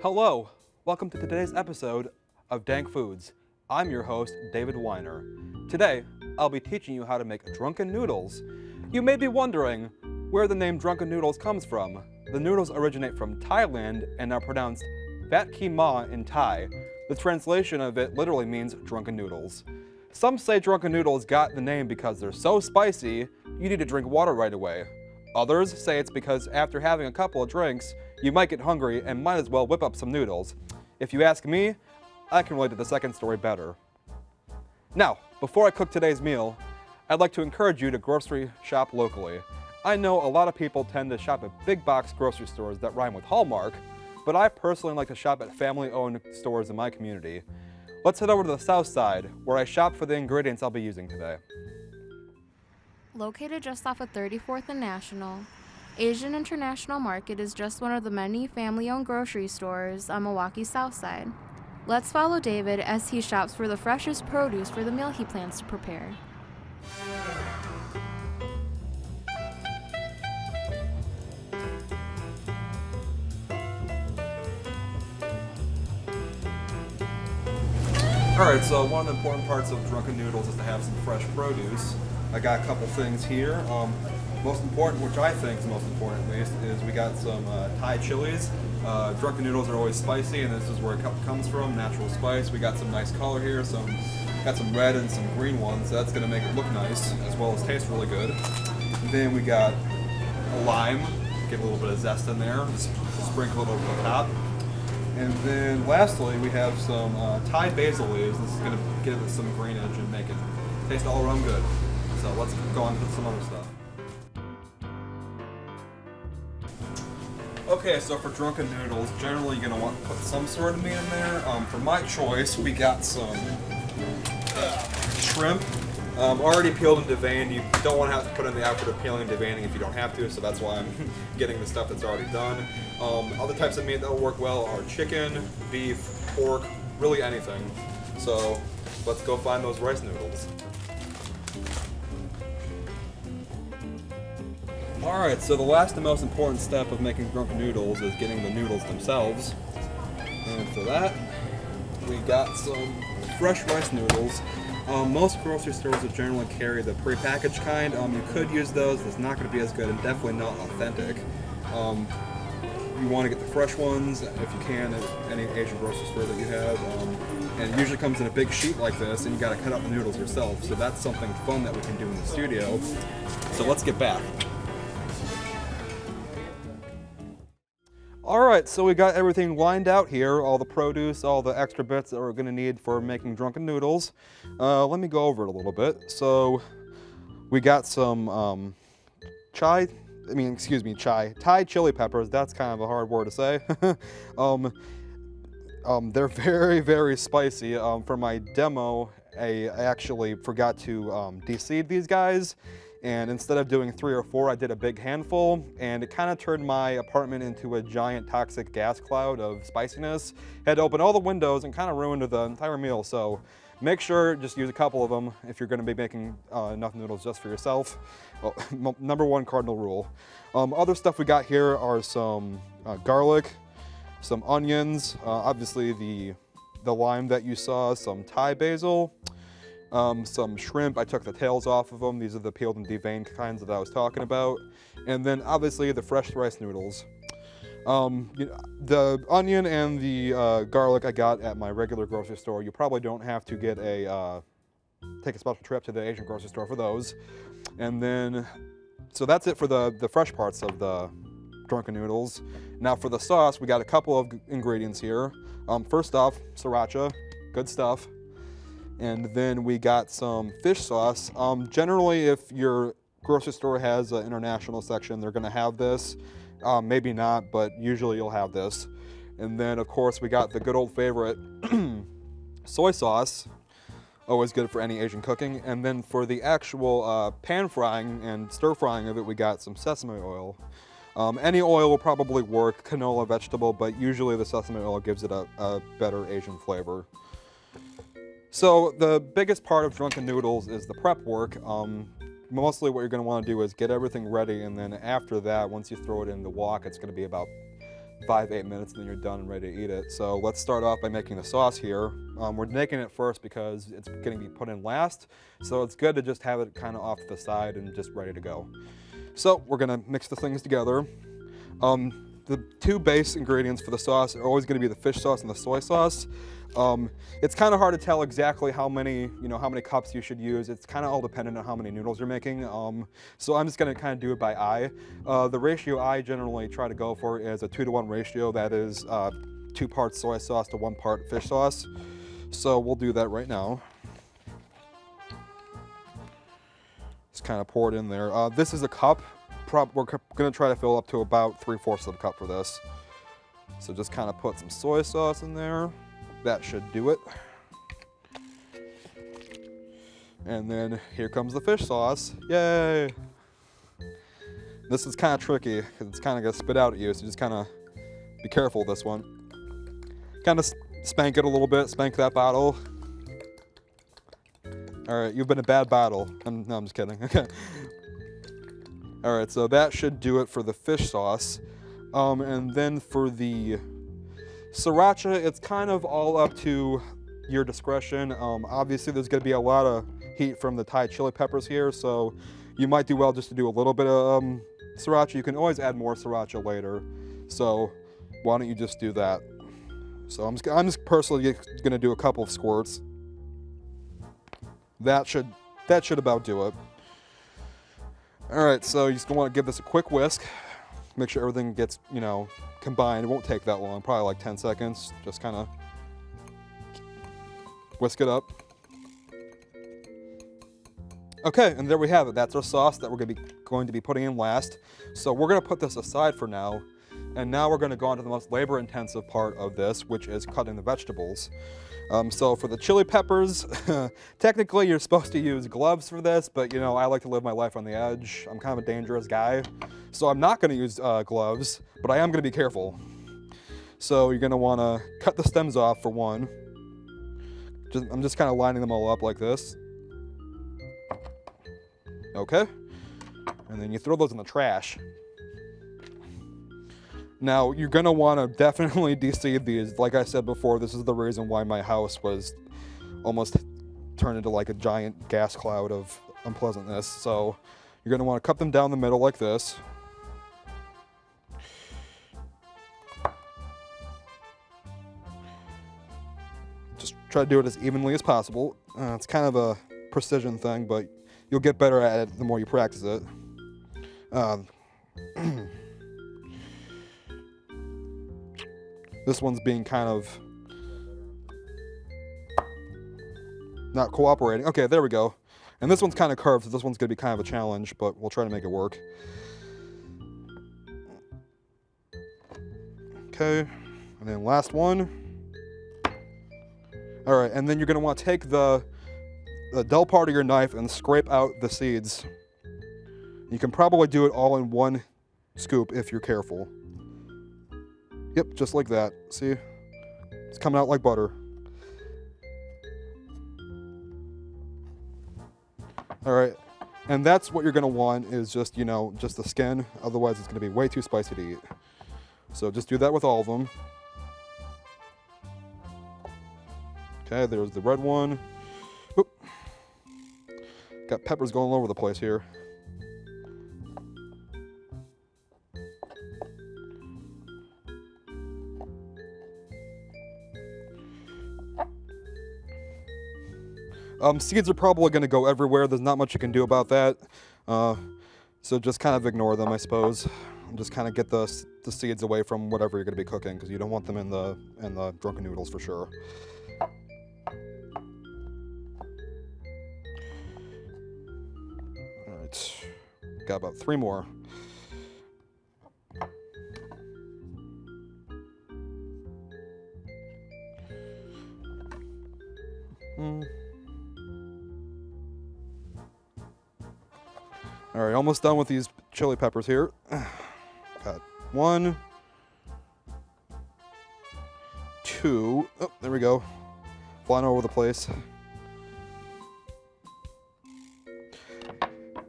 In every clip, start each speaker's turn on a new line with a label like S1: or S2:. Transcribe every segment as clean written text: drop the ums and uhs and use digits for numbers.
S1: Hello, welcome to today's episode of Dank Foodz. I'm your host, David Weiner. Today, I'll be teaching you how to make drunken noodles. You may be wondering where the name drunken noodles comes from. The noodles originate from Thailand and are pronounced Vat Ki Ma in Thai. The translation of it literally means drunken noodles. Some say drunken noodles got the name because they're so spicy, you need to drink water right away. Others say it's because after having a couple of drinks, you might get hungry and might as well whip up some noodles. If you ask me, I can relate to the second story better. Now, before I cook today's meal, I'd like to encourage you to grocery shop locally. I know a lot of people tend to shop at big box grocery stores that rhyme with Hallmark, but I personally like to shop at family-owned stores in my community. Let's head over to the south side, where I shop for the ingredients I'll be using today.
S2: Located just off of 34th and National, Asian International Market is just one of the many family-owned grocery stores on Milwaukee's south side. Let's follow David as he shops for the freshest produce for the meal he plans to prepare.
S1: Alright, so one of the important parts of drunken noodles is to have some fresh produce. I got a couple things here. Most important, which I think is most important at least, is we got some Thai chilies. Drunken noodles are always spicy, and this is where it comes from, natural spice. We got some nice color here, got some red and some green ones. So that's going to make it look nice, as well as taste really good. And then we got a lime, get a little bit of zest in there, just sprinkle it over the top. And then lastly, we have some Thai basil leaves. This is going to give it some greenage and make it taste all around good. So let's go on with some other stuff. Okay, so for drunken noodles, generally you're going to want to put some sort of meat in there. For my choice, we got some shrimp, already peeled and deveined. You don't want to have to put in the effort of peeling and deveining if you don't have to, so that's why I'm getting the stuff that's already done. Other types of meat that will work well are chicken, beef, pork, really anything. So let's go find those rice noodles. Alright, so the last and most important step of making drunken noodles is getting the noodles themselves. And for that, we got some fresh rice noodles. Most grocery stores will generally carry the prepackaged kind. You could use those, it's not going to be as good and definitely not authentic. You want to get the fresh ones if you can at any Asian grocery store that you have. And it usually comes in a big sheet like this, and you got to cut out the noodles yourself. So that's something fun that we can do in the studio. So let's get back. Alright, so we got everything lined out here, all the produce, all the extra bits that we're going to need for making drunken noodles. Let me go over it a little bit. So we got some Thai chili peppers. That's kind of a hard word to say. They're very, very spicy. For my demo, I actually forgot to de-seed these guys. And instead of doing 3 or 4, I did a big handful, and it kind of turned my apartment into a giant toxic gas cloud of spiciness. Had to open all the windows and kind of ruined the entire meal, so make sure just use a couple of them if you're going to be making enough noodles just for yourself. Well, number 1 cardinal rule. Other stuff we got here are some garlic, some onions, obviously the lime that you saw, some Thai basil, some shrimp. I took the tails off of them. These are the peeled and deveined kinds that I was talking about. And then obviously the fresh rice noodles. The onion and the garlic I got at my regular grocery store. You probably don't have to get take a special trip to the Asian grocery store for those. And then, so that's it for the fresh parts of the drunken noodles. Now for the sauce, we got a couple of ingredients here. First off, sriracha, good stuff. And then we got some fish sauce. Generally, if your grocery store has an international section, they're gonna have this. Maybe not, but usually you'll have this. And then of course we got the good old favorite soy sauce. Always good for any Asian cooking. And then for the actual pan frying and stir frying of it, we got some sesame oil. Any oil will probably work, canola, vegetable, but usually the sesame oil gives it a better Asian flavor. So the biggest part of drunken noodles is the prep work. Mostly what you're going to want to do is get everything ready, and then after that, once you throw it in the wok, it's going to be about 5-8 minutes, and then you're done and ready to eat it. So let's start off by making the sauce here. We're making it first because it's going to be put in last, so it's good to just have it kind of off to the side and just ready to go. So we're going to mix the things together. The two base ingredients for the sauce are always going to be the fish sauce and the soy sauce. It's kind of hard to tell exactly how many cups you should use. It's kind of all dependent on how many noodles you're making. So I'm just going to kind of do it by eye. The ratio I generally try to go for is a 2-to-1 ratio. That is 2 parts soy sauce to 1 part fish sauce. So we'll do that right now. Just kind of pour it in there. This is a cup. We're going to try to fill up to about 3/4 of a cup for this. So just kind of put some soy sauce in there. That should do it. And then here comes the fish sauce. Yay! This is kind of tricky because it's kind of going to spit out at you, so just kind of be careful with this one. Kind of spank it a little bit, spank that bottle. All right, you've been a bad bottle. No, I'm just kidding. Okay. All right, so that should do it for the fish sauce. And then for the sriracha, it's kind of all up to your discretion. Obviously, there's going to be a lot of heat from the Thai chili peppers here, so you might do well just to do a little bit of sriracha. You can always add more sriracha later, so why don't you just do that? So I'm just personally going to do a couple of squirts. That should about do it. All right, so you just want to give this a quick whisk. Make sure everything gets, combined. It won't take that long, probably like 10 seconds. Just kind of whisk it up. Okay, and there we have it. That's our sauce that we're going to be putting in last. So we're going to put this aside for now. And now we're going to go on to the most labor-intensive part of this, which is cutting the vegetables. So for the chili peppers, technically you're supposed to use gloves for this, but I like to live my life on the edge. I'm kind of a dangerous guy. So I'm not going to use gloves, but I am going to be careful. So you're going to want to cut the stems off for one. I'm just kind of lining them all up like this. Okay. And then you throw those in the trash. Now, you're going to want to definitely de-seed these. Like I said before, this is the reason why my house was almost turned into like a giant gas cloud of unpleasantness. So you're going to want to cut them down the middle like this. Just try to do it as evenly as possible. It's kind of a precision thing, but you'll get better at it the more you practice it. This one's being kind of not cooperating. Okay, there we go. And this one's kind of curved, so this one's going to be kind of a challenge, but we'll try to make it work. Okay, and then last one. All right, and then you're going to want to take the dull part of your knife and scrape out the seeds. You can probably do it all in one scoop if you're careful. Yep, just like that. See? It's coming out like butter. All right, and that's what you're gonna want is just, just the skin. Otherwise, it's gonna be way too spicy to eat. So just do that with all of them. Okay, there's the red one. Oop. Got peppers going all over the place here. Seeds are probably going to go everywhere. There's not much you can do about that. So just kind of ignore them, I suppose. And just kind of get the seeds away from whatever you're going to be cooking, because you don't want them in the drunken noodles for sure. All right, got about 3 more. All right, almost done with these chili peppers here. Got 1, 2, oh, there we go. Flying all over the place.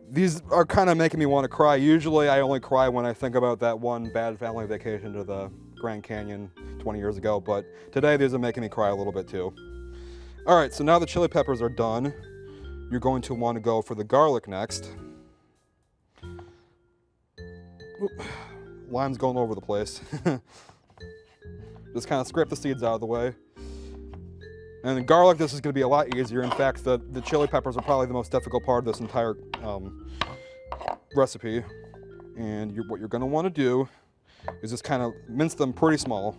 S1: These are kind of making me want to cry. Usually I only cry when I think about that one bad family vacation to the Grand Canyon 20 years ago, but today these are making me cry a little bit too. All right, so now the chili peppers are done. You're going to want to go for the garlic next. Oop, lime's going all over the place. Just kind of scrape the seeds out of the way. And the garlic, this is going to be a lot easier. In fact, the chili peppers are probably the most difficult part of this entire recipe. And what you're going to want to do is just kind of mince them pretty small,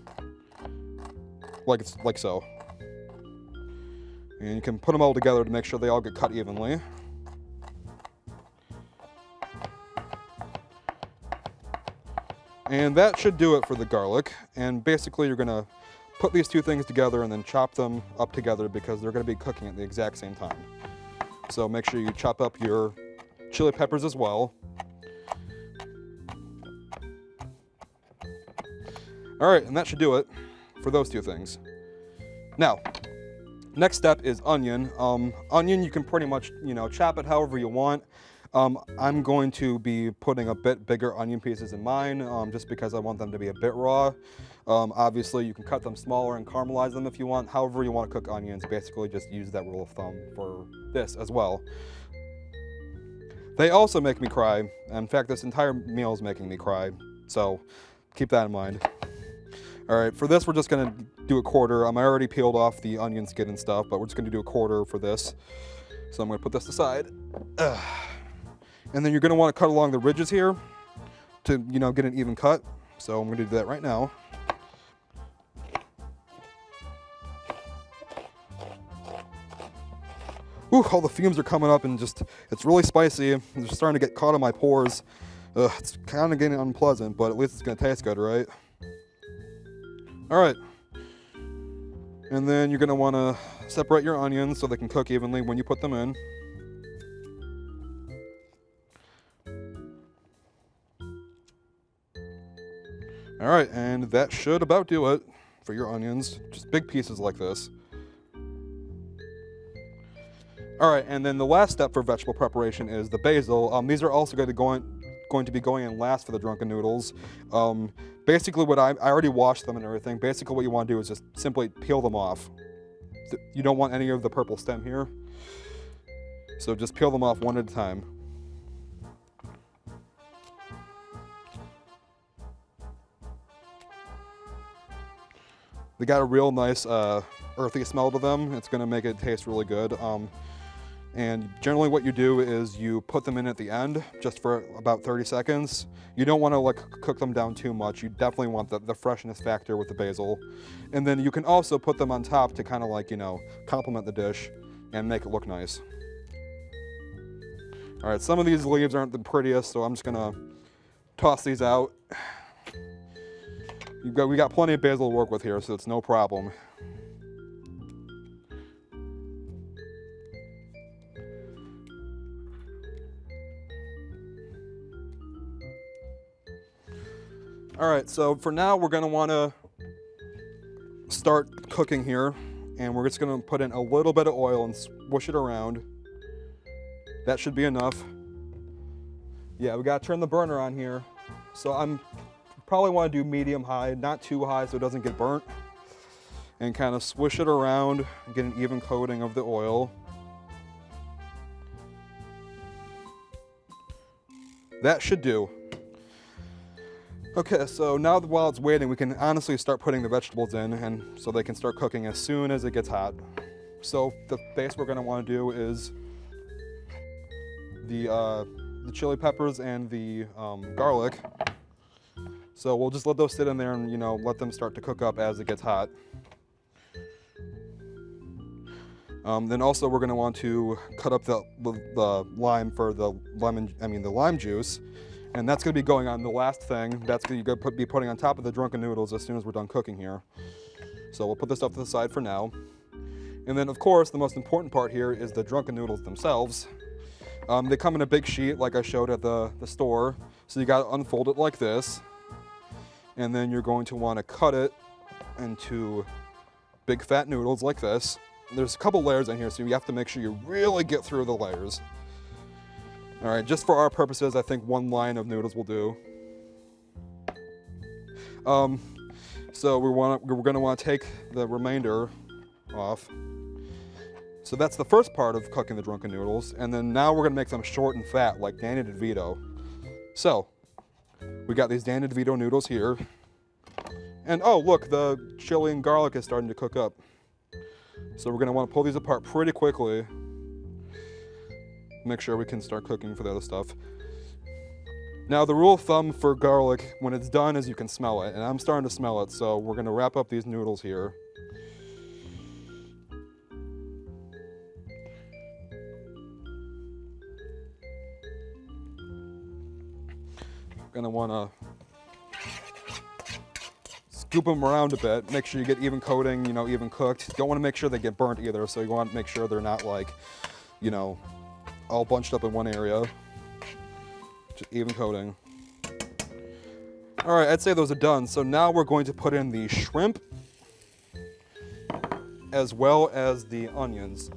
S1: like so. And you can put them all together to make sure they all get cut evenly. And that should do it for the garlic. And basically you're gonna put these two things together and then chop them up together because they're gonna be cooking at the exact same time. So make sure you chop up your chili peppers as well. All right, and that should do it for those two things. Now, next step is onion. Onion, you can pretty much, chop it however you want. I'm going to be putting a bit bigger onion pieces in mine, just because I want them to be a bit raw. Obviously, you can cut them smaller and caramelize them if you want. However you want to cook onions, basically just use that rule of thumb for this as well. They also make me cry. In fact, this entire meal is making me cry, so keep that in mind. All right, for this, we're just gonna do a quarter. I already peeled off the onion skin and stuff, but we're just gonna do a quarter for this. So I'm gonna put this aside. And then you're gonna wanna cut along the ridges here to, get an even cut. So I'm gonna do that right now. Ooh, all the fumes are coming up and it's really spicy. It's starting to get caught in my pores. It's kind of getting unpleasant, but at least it's gonna taste good, right? All right, and then you're gonna wanna separate your onions so they can cook evenly when you put them in. All right, and that should about do it for your onions, just big pieces like this. All right, and then the last step for vegetable preparation is the basil. These are also going to be going in last for the drunken noodles. Basically I already washed them and everything. Basically what you want to do is just simply peel them off. You don't want any of the purple stem here. So just peel them off one at a time. They got a real nice earthy smell to them. It's gonna make it taste really good. And generally what you do is you put them in at the end just for about 30 seconds. You don't want to cook them down too much. You definitely want the freshness factor with the basil. And then you can also put them on top to kind of complement the dish and make it look nice. All right, some of these leaves aren't the prettiest, so I'm just gonna toss these out. We got plenty of basil to work with here, so it's no problem. All right, so for now we're gonna wanna start cooking here, and we're just gonna put in a little bit of oil and swoosh it around. That should be enough. Yeah, we gotta turn the burner on here. So I'm probably wanna do medium high, not too high so it doesn't get burnt. And kind of swish it around, get an even coating of the oil. That should do. Okay, so now while it's waiting, we can honestly start putting the vegetables in, and so they can start cooking as soon as it gets hot. So the base we're gonna wanna do is the chili peppers and the garlic. So we'll just let those sit in there and let them start to cook up as it gets hot. Then also we're gonna want to cut up the lime for the lime juice. And that's gonna be going on the last thing. That's gonna be putting on top of the drunken noodles as soon as we're done cooking here. So we'll put this off to the side for now. And then of course, the most important part here is the drunken noodles themselves. They come in a big sheet like I showed at the store. So you got to unfold it like this. And then you're going to want to cut it into big fat noodles like this. There's a couple layers in here, so you have to make sure you really get through the layers. All right, just for our purposes, I think one line of noodles will do. So we're gonna want to take the remainder off. So that's the first part of cooking the drunken noodles, and then now we're gonna make them short and fat like Danny DeVito. So we got these Danny DeVito noodles here, and oh look, the chili and garlic is starting to cook up. So we're gonna want to pull these apart pretty quickly. Make sure we can start cooking for the other stuff. Now the rule of thumb for garlic when it's done is you can smell it, and I'm starting to smell it, so we're gonna wrap up these noodles here. Gonna wanna scoop them around a bit, make sure you get even coating, you know, even cooked. Don't wanna make sure they get burnt either, so you wanna make sure they're not like, you know, all bunched up in one area. Just even coating. All right, I'd say those are done. So now we're going to put in the shrimp as well as the onions.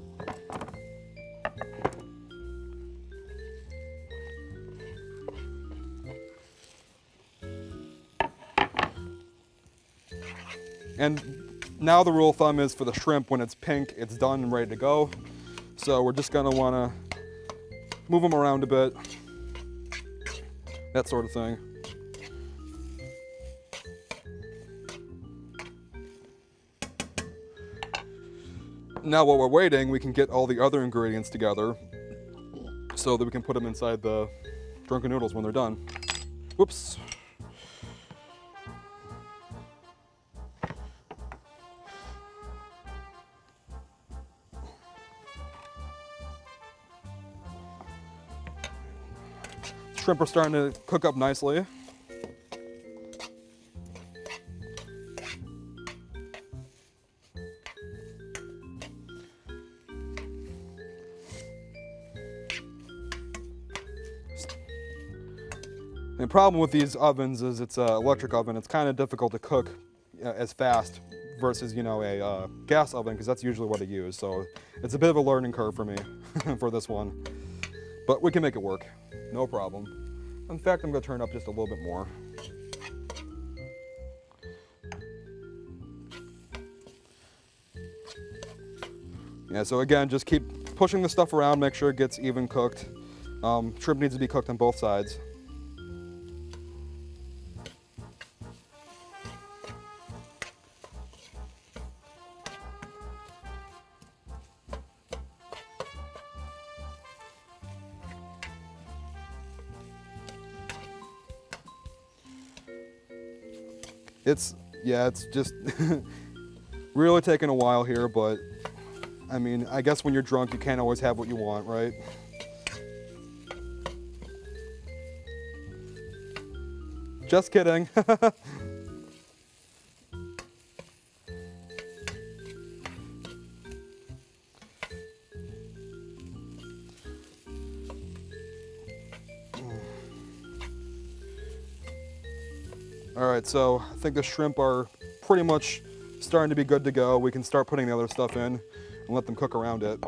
S1: And now the rule of thumb is for the shrimp, when it's pink, it's done and ready to go. So we're just gonna wanna move them around a bit. That sort of thing. Now while we're waiting, we can get all the other ingredients together so that we can put them inside the drunken noodles when they're done. Whoops. Shrimp are starting to cook up nicely. The problem with these ovens is it's an electric oven. It's kind of difficult to cook as fast versus, you know, a gas oven, because that's usually what I use. So it's a bit of a learning curve for me for this one, but we can make it work. No problem. In fact, I'm going to turn it up just a little bit more. Yeah, so again, just keep pushing the stuff around, make sure it gets even cooked. Shrimp needs to be cooked on both sides. It's just really taking a while here, but I mean, I guess when you're drunk, you can't always have what you want, right? Just kidding. All right, so I think the shrimp are pretty much starting to be good to go. We can start putting the other stuff in and let them cook around it.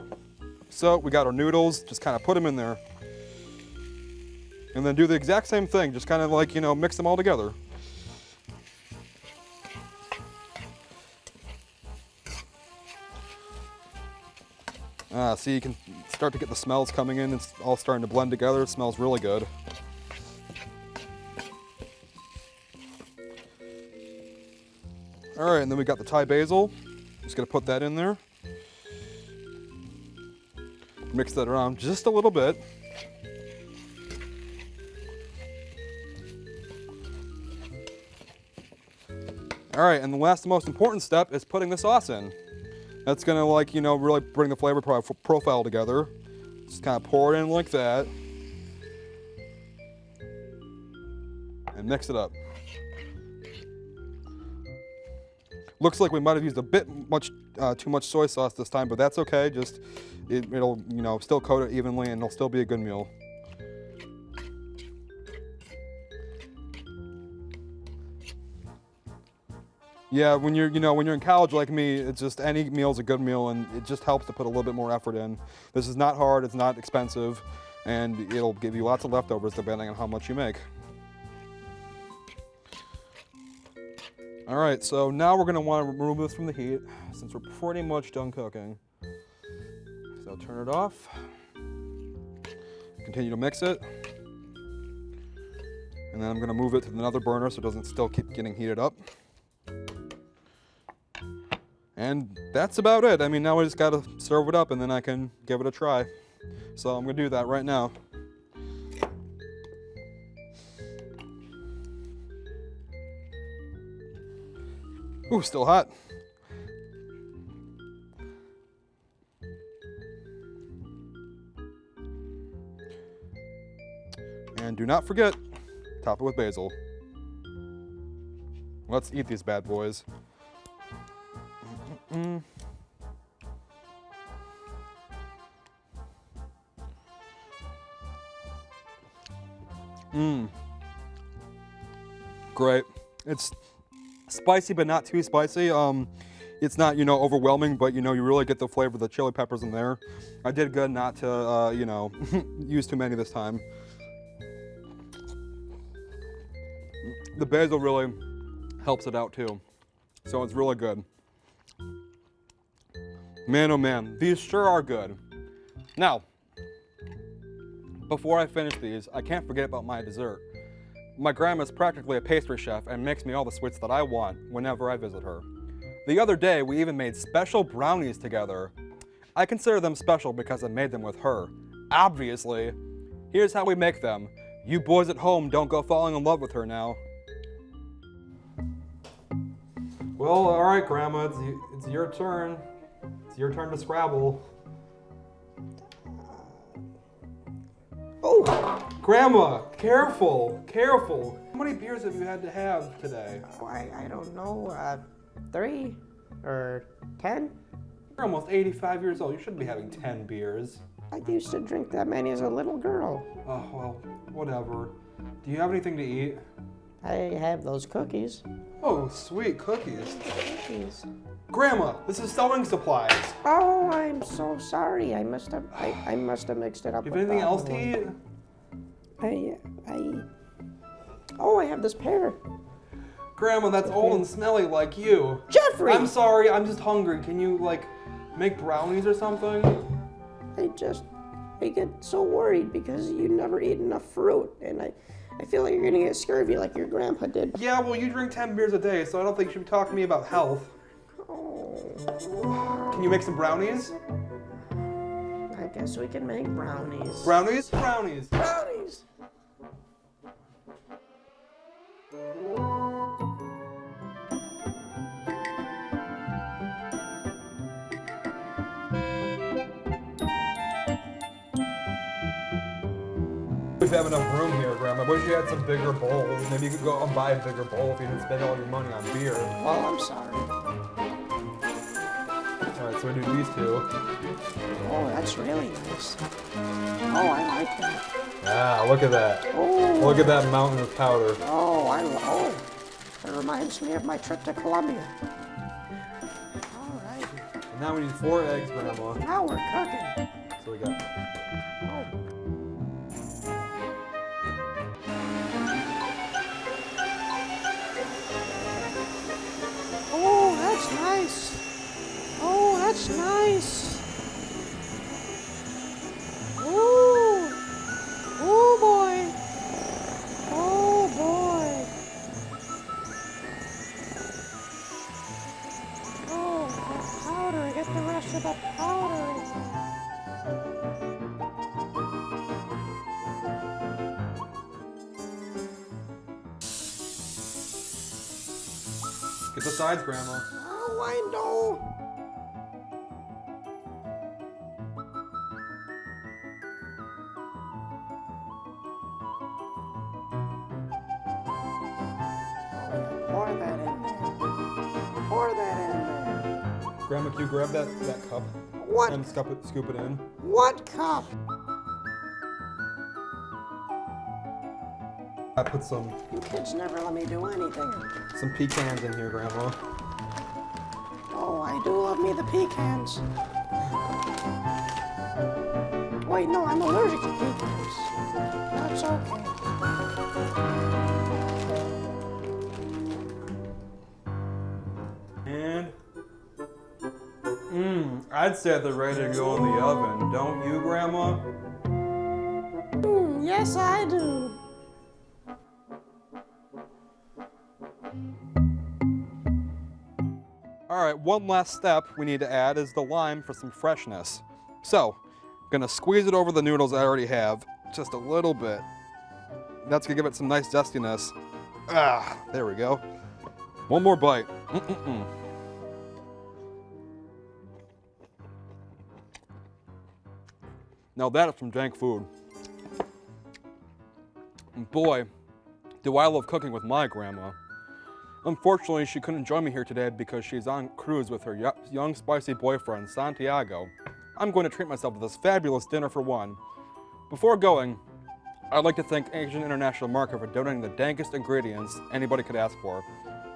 S1: So we got our noodles, just kind of put them in there. And then do the exact same thing, just kind of like, you know, mix them all together. See, you can start to get the smells coming in. It's all starting to blend together. It smells really good. All right, and then we got the Thai basil. Just gonna put that in there. Mix that around just a little bit. All right, and the last, most important step is putting the sauce in. That's gonna, like, you know, really bring the flavor profile together. Just kind of pour it in like that. And mix it up. Looks like we might have used a bit much too much soy sauce this time, but that's okay. Just it'll still coat it evenly, and it'll still be a good meal. Yeah, when you're in college like me, it's just any meal's a good meal, and it just helps to put a little bit more effort in. This is not hard, it's not expensive, and it'll give you lots of leftovers depending on how much you make. All right, so now we're gonna want to remove this from the heat since we're pretty much done cooking. So turn it off. Continue to mix it. And then I'm gonna move it to another burner so it doesn't still keep getting heated up. And that's about it. I mean, now I just gotta serve it up and then I can give it a try. So I'm gonna do that right now. Ooh, still hot. And do not forget, top it with basil. Let's eat these bad boys. Great. It's spicy, but not too spicy. It's not, overwhelming, but you really get the flavor of the chili peppers in there. I did good not to, use too many this time. The basil really helps it out too. So it's really good. Man, oh man, these sure are good. Now, before I finish these, I can't forget about my dessert. My grandma's practically a pastry chef and makes me all the sweets that I want whenever I visit her. The other day, we even made special brownies together. I consider them special because I made them with her. Obviously. Here's how we make them. You boys at home don't go falling in love with her now. Well, all right, Grandma, it's your turn. It's your turn to Scrabble. Oh, Grandma, careful, careful. How many beers have you had to have today?
S3: Oh, I don't know, 3 or 10?
S1: You're almost 85 years old. You shouldn't be having 10 beers.
S3: I used to drink that many as a little girl.
S1: Oh, well, whatever. Do you have anything to eat?
S3: I have those cookies.
S1: Oh, sweet cookies.
S3: Cookies.
S1: Grandma, this is sewing supplies.
S3: Oh, I'm so sorry. I must have mixed it up.
S1: Do you have anything else to eat?
S3: I have this pear.
S1: Grandma, that's old and smelly like you.
S3: Jeffrey!
S1: I'm sorry, I'm just hungry. Can you, make brownies or something?
S3: I get so worried because you never eat enough fruit, and I feel like you're gonna get scurvy like your grandpa did.
S1: Yeah, well, you drink 10 beers a day, so I don't think you should be talking to me about health.
S3: Oh.
S1: Can you make some brownies?
S3: I guess we can make brownies.
S1: Brownies? Brownies.
S3: Brownies!
S1: We have enough room here, Grandma. I wish you had some bigger bowls. Maybe you could go out and buy a bigger bowl if you didn't spend all your money on beer.
S3: Oh, I'm sorry.
S1: All right, so we do these two.
S3: Oh, that's really nice. Oh, I like that.
S1: Ah, look at that.
S3: Oh.
S1: Look at that mountain of powder.
S3: Oh, it reminds me of my trip to Colombia. All right.
S1: And now we need 4 eggs, Grandma.
S3: Now we're cooking.
S1: So we got.
S3: Oh. Oh, that's nice. Oh, that's nice. Oh, oh boy. Oh boy. Oh, the powder. Get the rest of the powder.
S1: Get the sides, Grandma.
S3: Oh, I know. Pour that in there. Pour that in there.
S1: Grandma, can you grab that cup
S3: What?
S1: and scoop it in?
S3: What cup?
S1: I put some
S3: You kids never let me do anything.
S1: pecans in here, Grandma.
S3: Oh, I do love me the pecans. Wait, no, I'm allergic to pecans. That's okay.
S1: And I'd say they're ready to go in the oven, don't you, Grandma?
S3: Yes, I do.
S1: All right, one last step we need to add is the lime for some freshness. So, I'm gonna squeeze it over the noodles I already have, just a little bit. That's gonna give it some nice zestiness. Ah, there we go. One more bite. Now that is some dank food. And boy, do I love cooking with my grandma. Unfortunately, she couldn't join me here today because she's on cruise with her young, spicy boyfriend, Santiago. I'm going to treat myself to this fabulous dinner for one. Before going, I'd like to thank Asian International Market for donating the dankest ingredients anybody could ask for.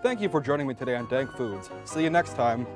S1: Thank you for joining me today on Dank Foods. See you next time.